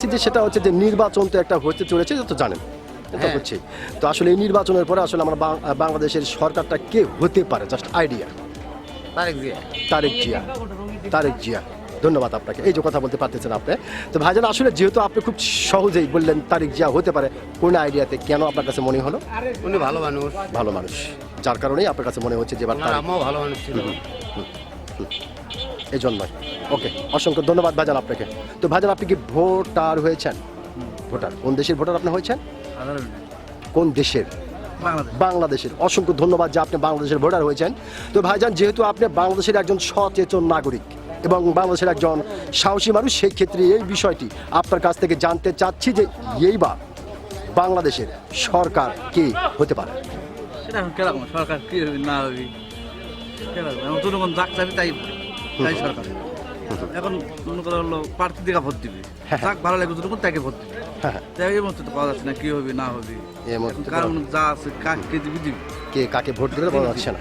যে সেটা হচ্ছে যে নির্বাচন তো একটা হতে চলেছে, তো জানেন এটা হচ্ছে। তো আসলে এই নির্বাচনের পরে আসলে আমরা বাংলাদেশের সরকারটা কে হতে পারে, জাস্ট আইডিয়া। তারেক জিয়া। তারেক জিয়া। তারেক জিয়া, ধন্যবাদ আপনাকে। এই যে কথা বলতে পারতেছেন আপনি। তো ভাইজান আসলে যেহেতু আপনি খুব সহজেই বললেন তারেক জিয়া হতে পারে, কোন আইডিয়াতে কেন আপনার কাছে মনে হলো? উনি ভালো মানুষ, ভালো মানুষ, যার কারণেই আপনার কাছে মনে হচ্ছে যে এবার ওনার আম্মাও ভালো মানুষ ছিল। এই জন্যই। ওকে, অসংখ্য ধন্যবাদ ভাইজান আপনাকে। তো ভাইজান আপনি কি ভোটার হয়েছেন? ভোটার কোন দেশের ভোটার আপনি হয়েছেন? কোন দেশের? বাংলাদেশের। অসংখ্য ধন্যবাদ যে আপনি বাংলাদেশের ভোটার হয়েছেন। তো ভাইজান যেহেতু আপনি বাংলাদেশের একজন সচেতন নাগরিক এবং বাংলাদেশের একজন সাহসী মানুষ, সেই ক্ষেত্রে এই বিষয়টি আপনার কাছ থেকে জানতে চাচ্ছি যে এইবার বাংলাদেশের সরকার কে হতে পারে? সেটা এখন কেরকম সরকার কি হবে না হবে কেরকম এখন জনগণ যাক চাবি তাই তাই সরকার। এখন মনে করা হলো প্রার্থী দিকে ভোট দিবে, যাক ভালো লাগবে জনগণ তাকে ভোট দিবে। তাই এই মুহূর্তে তো পাওয়া যাচ্ছে না কি হবে না হবে, এই মুহূর্তে কারণ যা আছে কাকে দিবি দিবি। কে কাকে ভোট দেবে বলা যাচ্ছে না।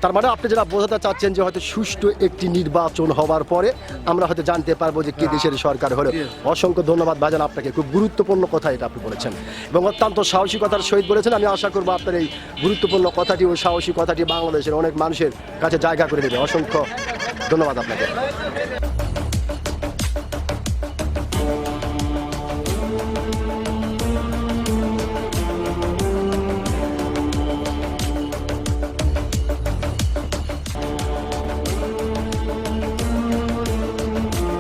তার মানে আপনি যেটা বোঝাতে চাচ্ছেন যে হয়তো সুষ্ঠু একটি নির্বাচন হওয়ার পরে আমরা হয়তো জানতে পারবো যে কে দেশের সরকার হলো। অসংখ্য ধন্যবাদ ভাইজান আপনাকে, খুব গুরুত্বপূর্ণ কথা এটা আপনি বলেছেন এবং অত্যন্ত সাহসিকতার সহিত বলেছেন। আমি আশা করবো আপনার এই গুরুত্বপূর্ণ কথাটি ও সাহসী কথাটি বাংলাদেশের অনেক মানুষের কাছে জায়গা করে দেবে। অসংখ্য ধন্যবাদ আপনাকে।